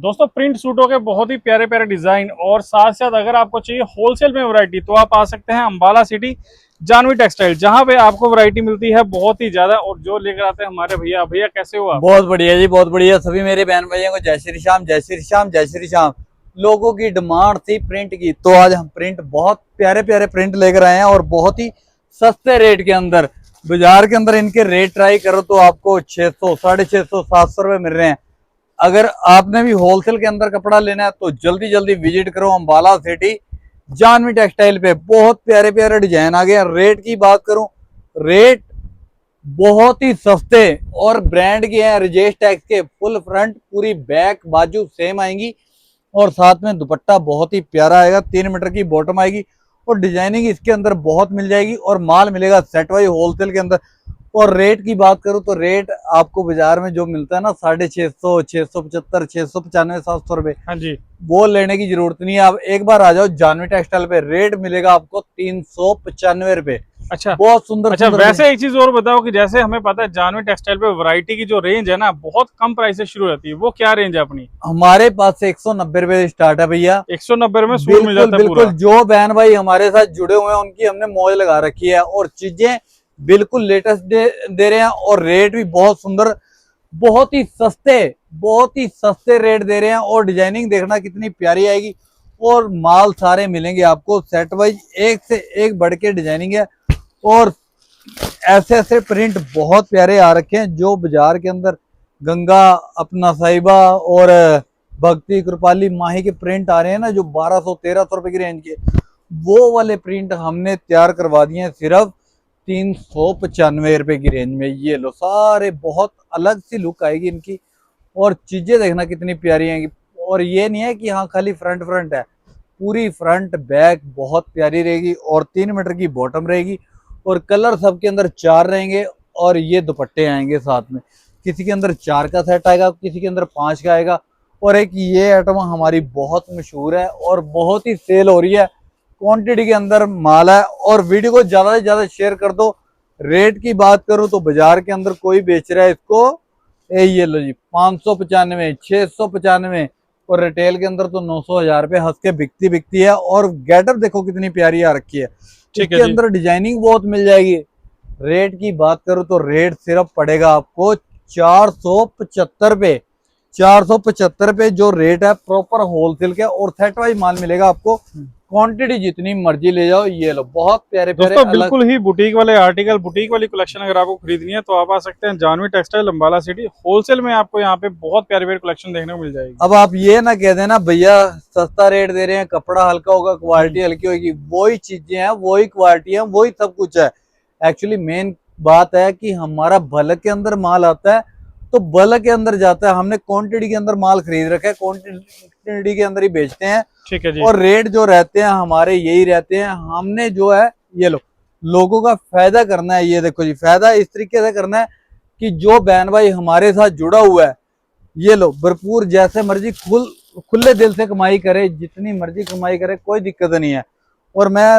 दोस्तों प्रिंट सूटों के बहुत ही प्यारे प्यारे डिजाइन और साथ साथ अगर आपको चाहिए होलसेल में वैरायटी तो आप आ सकते हैं अंबाला सिटी जानवी टेक्सटाइल, जहां पे आपको वैरायटी मिलती है बहुत ही ज्यादा। और जो लेकर आते हैं हमारे भैया। भैया कैसे हो आप? बहुत बढ़िया जी, बहुत बढ़िया। सभी मेरे बहन भाइयों को जय श्री श्याम, जय श्री श्याम, जय श्री श्याम। लोगों की डिमांड थी प्रिंट की, तो आज हम प्रिंट बहुत प्यारे प्यारे प्रिंट लेकर आए हैं और बहुत ही सस्ते रेट के अंदर। बाजार के अंदर इनके रेट ट्राई करो तो आपको 600, 650, 700 रुपए मिल रहे हैं। अगर आपने भी होलसेल के अंदर कपड़ा लेना है तो जल्दी जल्दी विजिट करो अंबाला सिटी जानवी टेक्सटाइल पे। बहुत प्यारे प्यारे डिजाइन आ गए हैं। रेट की बात करूं, रेट बहुत ही सस्ते और ब्रांड के हैं, रजेश टैक्स के। फुल फ्रंट, पूरी बैक बाजू सेम आएंगी और साथ में दुपट्टा बहुत ही प्यारा आएगा। 3 मीटर की बॉटम आएगी और डिजाइनिंग इसके अंदर बहुत मिल जाएगी और माल मिलेगा सेट वाइज होलसेल के अंदर। और रेट की बात करूं तो रेट आपको बाजार में जो मिलता है ना 650, 675, 695, 700 रुपए, हाँ जी। वो लेने की जरूरत नहीं है। आप एक बार आ जाओ जानवी टेक्सटाइल पे, रेट मिलेगा आपको 395 रुपए। अच्छा बहुत सुंदर। अच्छा, सुंदर वैसे एक चीज और बताओ कि जैसे हमें पता है जानवी टेक्सटाइल पे वैरायटी की जो रेंज है ना बहुत कम प्राइस से शुरू रहती है, वो क्या रेंज है अपनी? हमारे पास से 190 रुपए स्टार्ट है भैया। 190 में सूट मिल बिल्कुल जाता है बिल्कुल। पूरा। जो बहन भाई हमारे साथ जुड़े हुए हैं उनकी हमने मौज लगा रखी है और चीजें बिल्कुल लेटेस्ट दे रहे हैं और रेट भी बहुत सुंदर, बहुत ही सस्ते, बहुत ही सस्ते रेट दे रहे हैं। और डिजाइनिंग देखना कितनी प्यारी आएगी और माल सारे मिलेंगे आपको सेट वाइज, एक से एक बढ़ के डिजाइनिंग है। और ऐसे ऐसे प्रिंट बहुत प्यारे आ रखे हैं जो बाजार के अंदर गंगा, अपना साहिबा और भक्ति, कृपाली, माही के प्रिंट आ रहे हैं ना जो 1200, 1300 रुपए की रेंज के, वो वाले प्रिंट हमने तैयार करवा दिए हैं सिर्फ 395 रुपए की रेंज में। ये लो, सारे बहुत अलग सी लुक आएगी इनकी और चीजें देखना कितनी प्यारी आएंगी। और ये नहीं है कि हाँ खाली फ्रंट फ्रंट है, पूरी फ्रंट बैक बहुत प्यारी रहेगी और 3 मीटर की बॉटम रहेगी और कलर सबके अंदर 4 रहेंगे और ये दुपट्टे आएंगे साथ में। किसी के अंदर 4 का सेट आएगा, किसी के अंदर 5 का आएगा। और एक ये आइटम हमारी बहुत मशहूर है और बहुत ही सेल हो रही है, क्वांटिटी के अंदर माल है और वीडियो को ज्यादा से ज्यादा शेयर कर दो। रेट की बात करूं तो बाजार के अंदर कोई बेच रहा है इसको, ये लो जी, 595, 695 और रिटेल के अंदर तो 900, 1000 रुपए हंस के बिकती बिकती है। और गेटअप देखो कितनी प्यारी आ रखी है, इसके अंदर डिजाइनिंग बहुत मिल जाएगी। रेट की बात करूं तो रेट सिर्फ पड़ेगा आपको 475 रुपए, 475 रुपए जो रेट है प्रॉपर होलसेल का। और सेट वाइज माल मिलेगा आपको, क्वांटिटी जितनी मर्जी ले जाओ। ये लो, बहुत प्यारे प्यारे दोस्तों बिल्कुल ही बुटीक वाले आर्टिकल, बुटीक वाली कलेक्शन अगर आपको खरीदनी है तो आप आ सकते हैं Janvi textile Ambala city. Wholesale में आपको यहाँ पे बहुत प्यारे प्यारे कलेक्शन देखने को मिल जाएगी। अब आप ये ना कह देना भैया सस्ता रेट दे रहे हैं, कपड़ा हल्का होगा, क्वालिटी हल्की होगी। वही चीजें हैं, वही क्वालिटी है, वही सब कुछ है। एक्चुअली मेन बात है कि हमारा बल्क के अंदर माल आता है तो बल्क के अंदर जाता है। हमने क्वांटिटी के अंदर माल खरीद रखा है, क्वांटिटी के अंदर ही बेचते हैं। ठीक है जी। और रेट जो रहते हैं हमारे यही रहते हैं। हमने जो है ये लो, लोगों का फायदा करना है। ये देखो जी, फायदा इस तरीके से करना है कि जो बहन भाई हमारे साथ जुड़ा हुआ है, ये लो भरपूर जैसे मर्जी खुले दिल से कमाई करे, जितनी मर्जी कमाई करे, कोई दिक्कत नहीं है। और मैं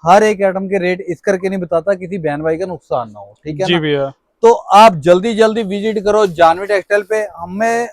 हर एक आइटम के रेट इस करके नहीं बताता किसी बहन भाई का नुकसान ना हो, ठीक है जी ना। भैया। तो आप जल्दी जल्दी विजिट करो जानवी टेक्सटाइल पे। हमें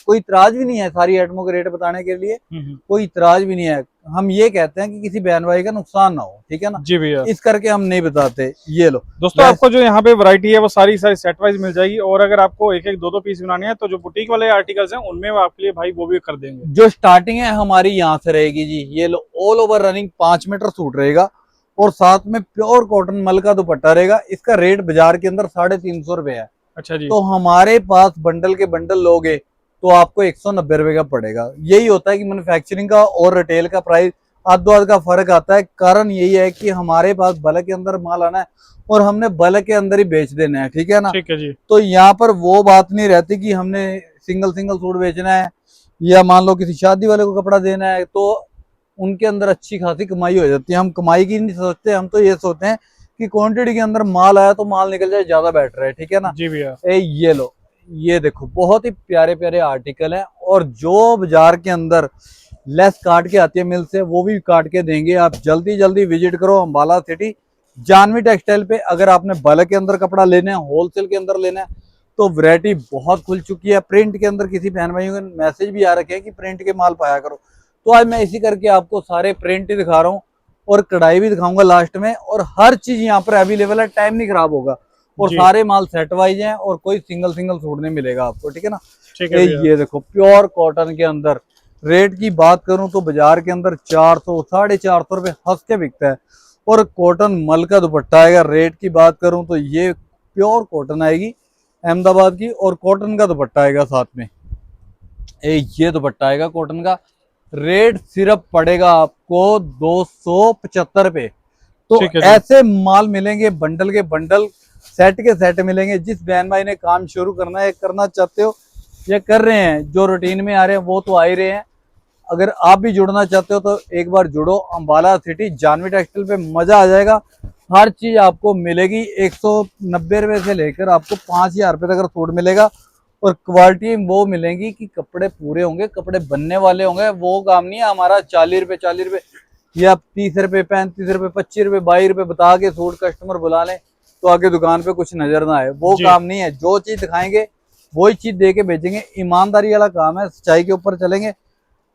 कोई इतराज भी नहीं है सारी आइटमों के रेट बताने के लिए, कोई इतराज भी नहीं है। हम ये कहते हैं कि किसी बहन भाई का नुकसान ना हो, ठीक है ना। जी भैया। इस करके हम नहीं बताते। ये लो दोस्तों आपको जो यहाँ पे वैरायटी है वो सारी सारी सेट वाइज मिल जाएगी। और अगर आपको एक एक दो दो पीस बनाने हैं तो जो बुटीक वाले आर्टिकल्स हैं उनमें वो आपके लिए भाई वो भी कर देंगे। जो स्टार्टिंग है हमारी यहाँ से रहेगी जी। ये लो, all over running 5 metre suit रहेगा और साथ में प्योर कॉटन मल का दुपट्टा रहेगा। इसका रेट बाजार के अंदर 350 रुपए है। अच्छा जी। तो हमारे पास बंडल के बंडल लोगे तो आपको 190 रुपए का पड़ेगा। यही होता है कि मैन्युफैक्चरिंग का और रिटेल का प्राइस आधो आध का फर्क आता है। कारण यही है कि हमारे पास बल्क के अंदर माल आना है और हमने बल्क के अंदर ही बेच देना है, ठीक है ना। ठीक है जी। तो यहाँ पर वो बात नहीं रहती कि हमने सिंगल सिंगल सूट बेचना है या मान लो किसी शादी वाले को कपड़ा देना है, तो उनके अंदर अच्छी खासी कमाई हो जाती है। हम कमाई की नहीं सोचते, हम तो ये सोचते हैं कि क्वांटिटी के अंदर माल आया तो माल निकल जाए, ज्यादा बेटर है, ठीक है ना। जी भैया। ये लो, ये देखो बहुत ही प्यारे प्यारे आर्टिकल हैं और जो बाजार के अंदर लेस काट के आती है मिल से, वो भी काट के देंगे। आप जल्दी जल्दी विजिट करो अंबाला सिटी जानवी टेक्सटाइल पे। अगर आपने बल्क के अंदर कपड़ा लेना है, होलसेल के अंदर लेना है तो वैरायटी बहुत खुल चुकी है। प्रिंट के अंदर किसी बहन भाइयों के मैसेज भी आ रखे हैं कि प्रिंट के माल पाया करो, तो आज मैं इसी करके आपको सारे प्रिंट ही दिखा रहा हूँ और कढ़ाई भी दिखाऊंगा लास्ट में। और हर चीज यहाँ पर अवेलेबल है, टाइम नहीं खराब होगा। और जी। सारे माल सेट वाइज हैं और कोई सिंगल सिंगल सूट नहीं मिलेगा आपको, ठीक है ना। ठीक है भैया। ये देखो प्योर कॉटन के अंदर रेट की बात करूं तो बाजार के अंदर 400 450 रुपए हंस के बिकता है। और कॉटन मल का दुपट्टा आएगा। रेट की बात करूं तो ये प्योर कॉटन आएगी अहमदाबाद की, और कॉटन का दुपट्टा आएगा साथ में। ये दुपट्टा आएगा कॉटन का। रेट सिर्फ पड़ेगा आपको 275 रुपए। तो ठीक है जी। ऐसे माल मिलेंगे, बंडल के बंडल, सेट के सेट मिलेंगे। जिस बहन भाई ने काम शुरू करना है, करना चाहते हो या कर रहे हैं, जो रूटीन में आ रहे हैं वो तो आ ही रहे हैं। अगर आप भी जुड़ना चाहते हो तो एक बार जुड़ो। अंबाला सिटी जानवी टेक्सटाइल पे मजा आ जाएगा। हर चीज आपको मिलेगी 190 रुपए से लेकर आपको 5000 रुपए तक सूट मिलेगा। और क्वालिटी वो मिलेगी कि कपड़े पूरे होंगे, कपड़े बनने वाले होंगे। वो काम नहीं है हमारा 40 रुपए या 30 रुपए 35 रुपए 25 रुपए 22 रुपए बता के सूट कस्टमर बुला लें तो आगे दुकान पे कुछ नजर ना आए। वो काम नहीं है। जो चीज दिखाएंगे वही चीज दे के बेचेंगे। ईमानदारी वाला काम है, सच्चाई के ऊपर चलेंगे।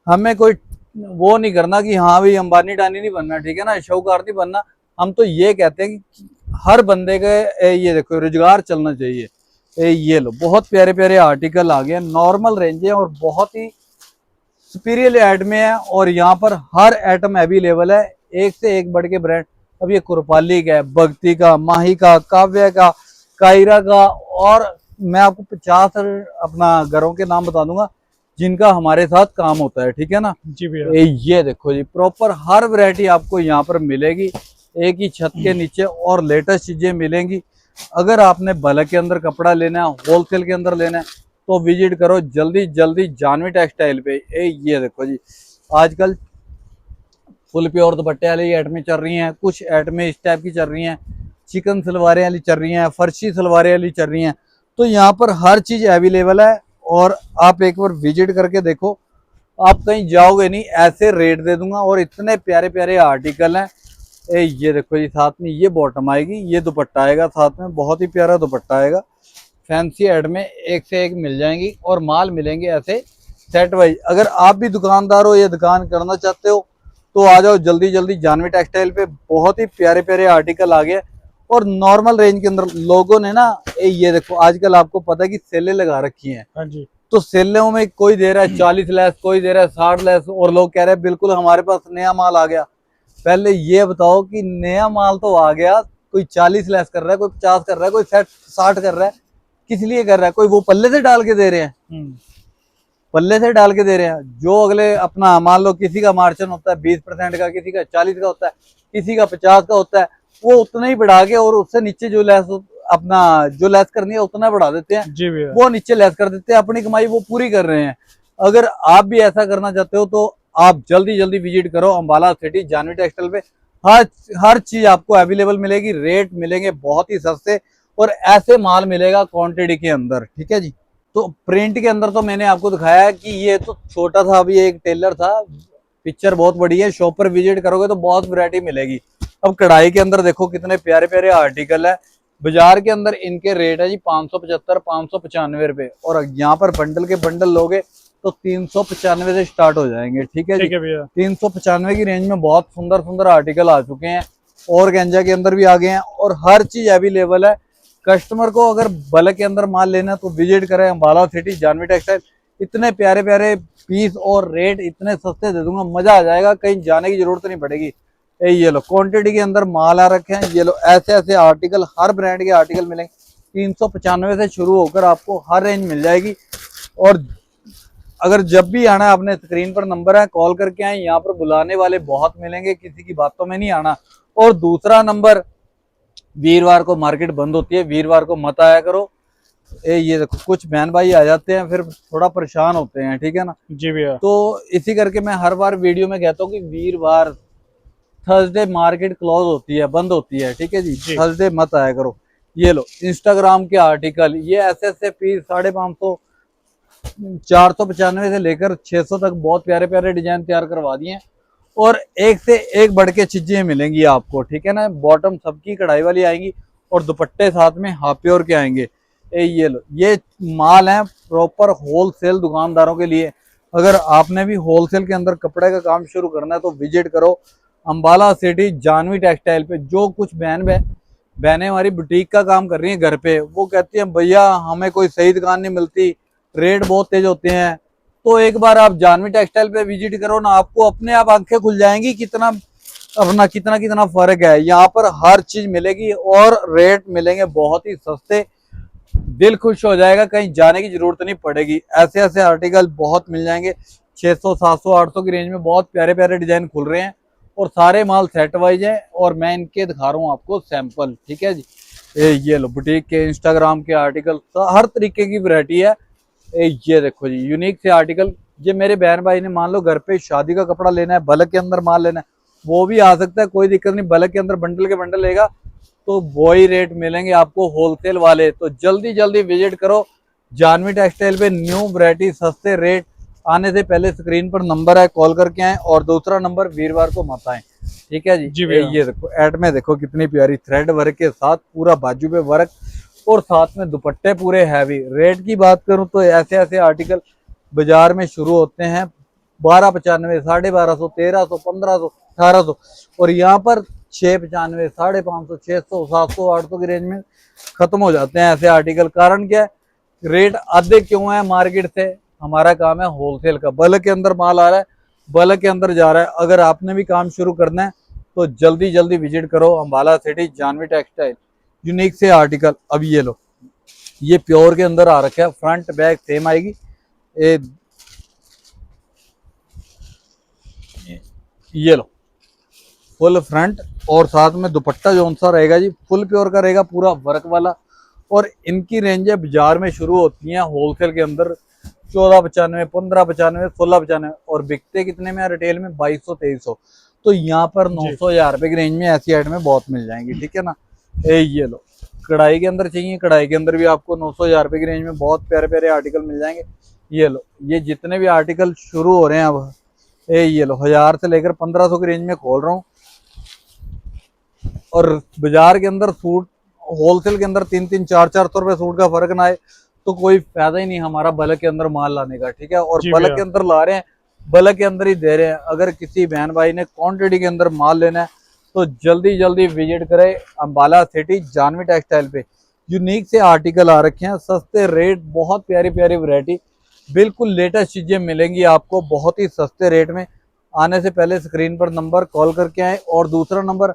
हमें कोई वो नहीं करना कि हाँ भाई अंबानी डानी नहीं बनना, ठीक है ना, शाहूकार नहीं बनना। हम तो ये कहते हैं कि हर बंदे के ये देखो रोजगार चलना चाहिए। ये लो बहुत प्यारे प्यारे आर्टिकल आ गए, नॉर्मल रेंज है और बहुत ही सुपीरियर एड में है। और यहाँ पर हर आइटम अवेलेबल है, एक से एक बढ़ के ब्रांड। अब ये कुरपाली का है, भक्ति का, माही का, काव्या का, कायरा का, और मैं आपको 50 अपना घरों के नाम बता दूंगा जिनका हमारे साथ काम होता है, ठीक है ना। जी भैया। ये देखो जी प्रॉपर हर वैरायटी आपको यहाँ पर मिलेगी एक ही छत के नीचे, और लेटेस्ट चीजें मिलेंगी। अगर आपने बल्क के अंदर कपड़ा लेना है, होलसेल के अंदर लेना है, तो विजिट करो जल्दी जल्दी जानवी टेक्सटाइल पे। ये देखो जी आजकल फुल प्योर दुपट्टे वाली आइटमें चल रही हैं, कुछ आइटमें इस टाइप की चल रही हैं, चिकन सलवारें वाली चल रही हैं, फर्शी सलवारें वाली चल रही हैं। तो यहाँ पर हर चीज अवेलेबल है और आप एक बार विजिट करके देखो, आप कहीं जाओगे नहीं, ऐसे रेट दे दूंगा। और इतने प्यारे प्यारे आर्टिकल हैं। ये देखो जी साथ में ये बॉटम आएगी, ये दुपट्टा आएगा साथ में, बहुत ही प्यारा दुपट्टा आएगा। फैंसी एड में एक से एक मिल जाएंगी और माल मिलेंगे ऐसे सेट वाइज। अगर आप भी दुकानदार हो या दुकान करना चाहते हो तो आ जाओ जल्दी जल्दी जानवी टेक्सटाइल पे। बहुत ही प्यारे प्यारे आर्टिकल आ गए और नॉर्मल रेंज के अंदर। लोगों ने ना ये देखो आजकल आपको पता है कि सेलें लगा रखी हैं। हाँ जी। तो सेलों में कोई दे रहा है 40 लेस, कोई दे रहा है 60 लेस, और लोग कह रहे हैं बिल्कुल हमारे पास नया माल आ गया। पहले ये बताओ कि नया माल तो आ गया, कोई 40 लेस कर रहा है, कोई 50 कर रहा है, कोई 60 कर रहा है, किस लिए कर रहा है? कोई वो पल्ले से डाल के दे रहे हैं, पल्ले से डाल के दे रहे हैं। जो अगले अपना मान लो किसी का मार्जिन होता है 20% का, किसी का 40 का होता है, किसी का 50 का होता है, वो उतना ही बढ़ा के और उससे नीचे जो लेस अपना जो लेस करनी है उतना बढ़ा देते हैं। जी भैया। वो नीचे लेस कर देते हैं, अपनी कमाई वो पूरी कर रहे हैं। अगर आप भी ऐसा करना चाहते हो तो आप जल्दी जल्दी विजिट करो अंबाला सिटी जानवी टेक्सटाइल पे। हर चीज आपको अवेलेबल मिलेगी, रेट मिलेंगे बहुत ही सस्ते और ऐसे माल मिलेगा क्वांटिटी के अंदर, ठीक है जी। तो प्रिंट के अंदर तो मैंने आपको दिखाया है कि ये तो छोटा था, अभी एक टेलर था, पिक्चर बहुत बड़ी है। शॉप पर विजिट करोगे तो बहुत वैरायटी मिलेगी। अब कढ़ाई के अंदर देखो कितने प्यारे प्यारे आर्टिकल है। बाजार के अंदर इनके रेट है जी 575 595 रुपए, और यहाँ पर बंडल के बंडल लोगे तो 395 से स्टार्ट हो जाएंगे, ठीक है जी। 395 की रेंज में बहुत सुंदर सुंदर आर्टिकल आ चुके हैं और गेंजा के अंदर भी आ गए हैं और हर चीज अवेलेबल है। कस्टमर को अगर बल्क के अंदर माल लेना है तो विजिट करें अंबाला सिटी जानवी टेक्सटाइल। इतने प्यारे प्यारे पीस और रेट इतने सस्ते दे दूंगा, मजा आ जाएगा, कहीं जाने की जरूरत नहीं पड़ेगी। ये लो क्वांटिटी के अंदर माल आ रखे हैं। ये लो ऐसे ऐसे आर्टिकल, हर ब्रांड के आर्टिकल मिलेंगे। 395 से शुरू होकर आपको हर रेंज मिल जाएगी। और अगर जब भी आना है, अपने स्क्रीन पर नंबर है, कॉल करके आए। यहाँ पर बुलाने वाले बहुत मिलेंगे, किसी की बातों में नहीं आना। और दूसरा नंबर, वीरवार को मार्केट बंद होती है, वीरवार को मत आया करो। ये देखो कुछ बहन भाई आ जाते हैं फिर थोड़ा परेशान होते हैं, ठीक है ना जी भैया। तो इसी करके मैं हर बार वीडियो में कहता हूँ कि वीरवार थर्सडे मार्केट क्लोज होती है, बंद होती है, ठीक है जी। थर्सडे मत आया करो। ये लो इंस्टाग्राम के आर्टिकल, ये ऐसे ऐसे पीस 550 495 से लेकर 600 तक बहुत प्यारे प्यारे डिजाइन तैयार करवा दिए हैं। और एक से एक बढ़ के चीजें मिलेंगी आपको, ठीक है ना। बॉटम सबकी कढ़ाई वाली आएंगी और दुपट्टे साथ में हाफ प्योर के आएंगे। ये लो, ये माल है प्रॉपर होलसेल दुकानदारों के लिए। अगर आपने भी होलसेल के अंदर कपड़े का काम शुरू करना है तो विजिट करो अंबाला सिटी जानवी टेक्सटाइल पे। जो कुछ बहनें हमारी बुटीक का काम कर रही हैं घर पे, वो कहती हैं भैया हमें कोई सही दुकान नहीं मिलती, रेट बहुत तेज होते हैं, तो एक बार आप जानवी टेक्सटाइल पे विजिट करो ना, आपको अपने आप आंखें खुल जाएंगी कितना अपना कितना कितना फर्क है। यहाँ पर हर चीज मिलेगी और रेट मिलेंगे बहुत ही सस्ते, दिल खुश हो जाएगा, कहीं जाने की जरूरत नहीं पड़ेगी। ऐसे ऐसे आर्टिकल बहुत मिल जाएंगे 600 700 800 की रेंज में, बहुत प्यारे प्यारे डिजाइन खुल रहे हैं और सारे माल सेट वाइज है। और मैं इनके दिखा रहा हूँ आपको सैंपल, ठीक है जी। ये लो बुटीक के इंस्टाग्राम के आर्टिकल, हर तरीके की वैरायटी है। ये देखो जी यूनिक से आर्टिकल। ये मेरे बहन भाई ने मान लो घर पे शादी का कपड़ा लेना है, बल्क के अंदर माल लेना है, वो भी आ सकता है, कोई दिक्कत नहीं। बल्क के अंदर बंडल के बंडल लेगा तो वही रेट मिलेंगे आपको होलसेल वाले। तो जल्दी जल्दी विजिट करो जानवी टेक्सटाइल पे, न्यू वैरायटी सस्ते रेट। आने से पहले स्क्रीन पर नंबर है, कॉल करके आए, और दूसरा नंबर वीरवार को मत आए, ठीक है जी। ये देखो एड में देखो कितनी प्यारी थ्रेड वर्क के साथ पूरा बाजू पे वर्क और साथ में दुपट्टे पूरे हैवी। रेट की बात करूं तो ऐसे ऐसे आर्टिकल बाजार में शुरू होते हैं 1295, 1250, 1300, 1500, 1800, और यहाँ पर 695, 550, 600, 700, 800 की रेंज में खत्म हो जाते हैं ऐसे आर्टिकल। कारण क्या है, रेट आधे क्यों है मार्केट से। हमारा काम है होलसेल का, बल्क के अंदर माल आ रहा है, बल्क के अंदर जा रहा है। अगर आपने भी काम शुरू करना है तो जल्दी जल्दी विजिट करो Ambala city Janvi textile, unique से आर्टिकल। अब ये लो, ये प्योर के अंदर आ रखा है, फ्रंट बैक सेम आएगी। ये लो फुल फ्रंट और साथ में दुपट्टा जो सा रहेगा जी फुल प्योर का रहेगा, पूरा वर्क वाला। और इनकी रेंजें बाजार में शुरू होती हैं होलसेल के अंदर 1495, 1595, 1695, और बिकते कितने में रिटेल में 2200, 2300। तो यहाँ पर 900, 1000 रुपए की रेंज में ऐसी आइटमें बहुत मिल जाएंगी, ठीक है ना। ये लो कढ़ाई के अंदर चाहिए, कढ़ाई के अंदर भी आपको 900, 1000 रुपए की रेंज में बहुत प्यारे प्यारे आर्टिकल मिल जाएंगे। ये लो, ये जितने भी आर्टिकल शुरू हो रहे हैं अब, ये लो 1000 से लेकर 1500 की रेंज में खोल रहा हूँ। और बाजार के अंदर सूट होलसेल के अंदर 300, 400 रुपए सूट का फर्क ना आए तो कोई फायदा ही नहीं हमारा बल्क के अंदर माल लाने का, ठीक है। और बल्क के अंदर ला रहे हैं, बल्क के अंदर ही दे रहे हैं। अगर किसी बहन भाई ने क्वांटिटी के अंदर माल लेना है तो जल्दी जल्दी विजिट करें अंबाला सिटी जानवी टेक्सटाइल पे। यूनिक से आर्टिकल आ रखे हैं, सस्ते रेट, बहुत प्यारी प्यारी वैरायटी, बिल्कुल लेटेस्ट चीजें मिलेंगी आपको बहुत ही सस्ते रेट में। आने से पहले स्क्रीन पर नंबर कॉल करके आए, और दूसरा नंबर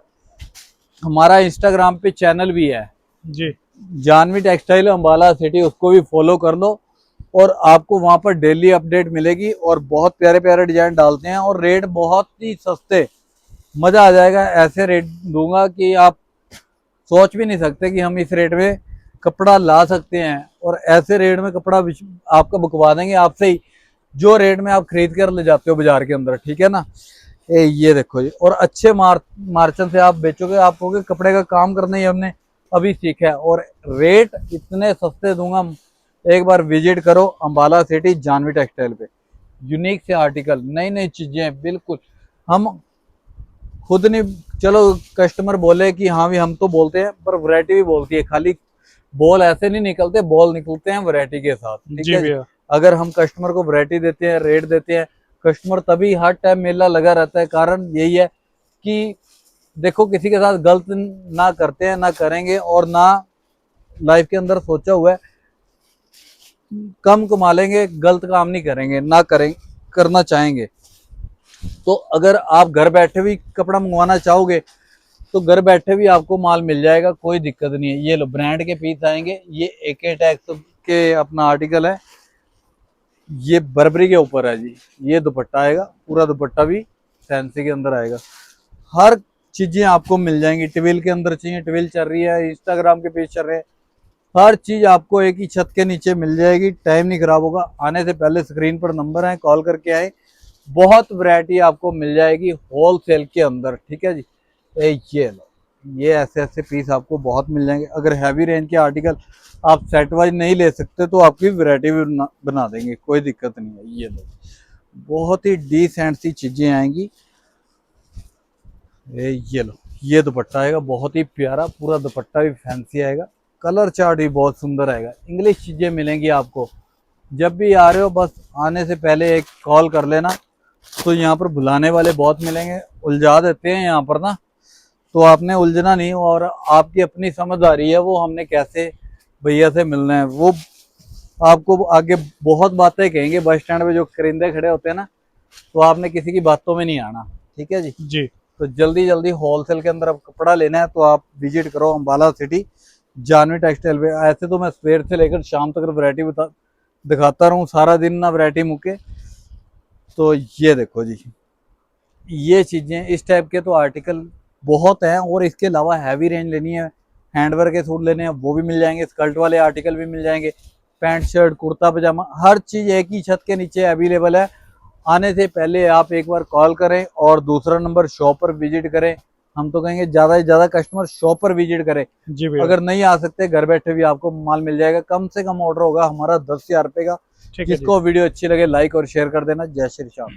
हमारा इंस्टाग्राम पे चैनल भी है जी, जानवी टेक्सटाइल अंबाला सिटी, उसको भी फॉलो कर लो और आपको वहां पर डेली अपडेट मिलेगी। और बहुत प्यारे प्यारे डिजाइन डालते हैं और रेट बहुत ही सस्ते, मजा आ जाएगा। ऐसे रेट दूंगा कि आप सोच भी नहीं सकते कि हम इस रेट में कपड़ा ला सकते हैं। और ऐसे रेट में कपड़ा आपका बुकवा देंगे आपसे ही, जो रेट में आप खरीद कर ले जाते हो बाजार के अंदर, ठीक है ना। ये देखो जी, और अच्छे मार्जिन से आप बेचोगे, आप कहोगे कपड़े का काम करना ही हमने अभी सीखा है। और रेट इतने सस्ते दूंगा, एक बार विजिट करो अंबाला सिटी जानवी टेक्सटाइल पे। यूनिक से आर्टिकल, नई नई चीजें, बिल्कुल हम खुद नहीं, चलो कस्टमर बोले कि हाँ भी हम तो बोलते हैं, पर वैरायटी भी बोलती है, खाली बॉल ऐसे नहीं निकलते, बॉल निकलते हैं वैरायटी के साथ, ठीक है। अगर हम कस्टमर को वैरायटी देते हैं, रेट देते हैं, कस्टमर तभी हर टाइम मेला लगा रहता है। कारण यही है कि देखो किसी के साथ गलत ना करते हैं, ना करेंगे, और ना लाइफ के अंदर सोचा हुआ है कम कमा लेंगे, गलत काम नहीं करेंगे, ना करेंगे, करना चाहेंगे। तो अगर आप घर बैठे भी कपड़ा मंगवाना चाहोगे तो घर बैठे भी आपको माल मिल जाएगा, कोई दिक्कत नहीं है। ये लो ब्रांड के पीस आएंगे, ये AK टैक्स के अपना आर्टिकल है, ये बर्बरी के ऊपर है जी। ये दुपट्टा आएगा, पूरा दुपट्टा भी फैंसी के अंदर आएगा। हर चीजें आपको मिल जाएंगी। ट्विल के अंदर चाहिए, ट्विल चल रही है, इंस्टाग्राम के पेज चल रहे हैं, हर चीज आपको एक ही छत के नीचे मिल जाएगी। टाइम नहीं खराब होगा। आने से पहले स्क्रीन पर नंबर है, कॉल करके आए, बहुत वैरायटी आपको मिल जाएगी होलसेल के अंदर, ठीक है जी। ये लो, ये ऐसे ऐसे पीस आपको बहुत मिल जाएंगे। अगर हैवी रेंज के आर्टिकल आप सेट वाइज नहीं ले सकते तो आपकी वैरायटी भी बना देंगे, कोई दिक्कत नहीं है। ये लो, बहुत ही डिसेंट सी चीजें आएंगी। ये लो, ये दुपट्टा आएगा बहुत ही प्यारा, पूरा दुपट्टा भी फैंसी आएगा। कलर चार्ट भी बहुत सुंदर आएगा। इंग्लिश चीजें मिलेंगी आपको। जब भी आ रहे हो बस आने से पहले एक कॉल कर लेना। तो यहाँ पर बुलाने वाले बहुत मिलेंगे, उलझा देते हैं यहाँ पर ना, तो आपने उलझना नहीं। और आपकी अपनी समझदारी है, वो हमने कैसे भैया से मिलना है, वो आपको आगे बहुत बातें कहेंगे। बस स्टैंड पे जो करिंदे खड़े होते हैं ना, तो आपने किसी की बातों में नहीं आना, ठीक है जी। जी तो जल्दी जल्दी होलसेल के अंदर अब कपड़ा लेना है तो आप विजिट करो अम्बाला सिटी जानवी टेक्सटाइल पे। ऐसे तो मैं सवेर से लेकर शाम तक वैरायटी दिखाता रहूँ, सारा दिन ना वैरायटी मुके। तो ये देखो जी, ये चीजें इस टाइप के तो आर्टिकल बहुत हैं। और इसके अलावा हैवी रेंज लेनी है, हैंडवर्क के सूट लेने हैं, वो भी मिल जाएंगे। स्कर्ट वाले आर्टिकल भी मिल जाएंगे, पैंट शर्ट कुर्ता पजामा, हर चीज एक ही छत के नीचे अवेलेबल है। आने से पहले आप एक बार कॉल करें और दूसरा नंबर शॉप पर विजिट करें। हम तो कहेंगे ज्यादा से ज्यादा कस्टमर शॉप पर विजिट करें। जी भैया, अगर नहीं आ सकते घर बैठे भी आपको माल मिल जाएगा। कम से कम ऑर्डर होगा हमारा 10,000 रुपए का। ठीक है जी। जिसको वीडियो अच्छी लगे लाइक और शेयर कर देना। जय श्री राम।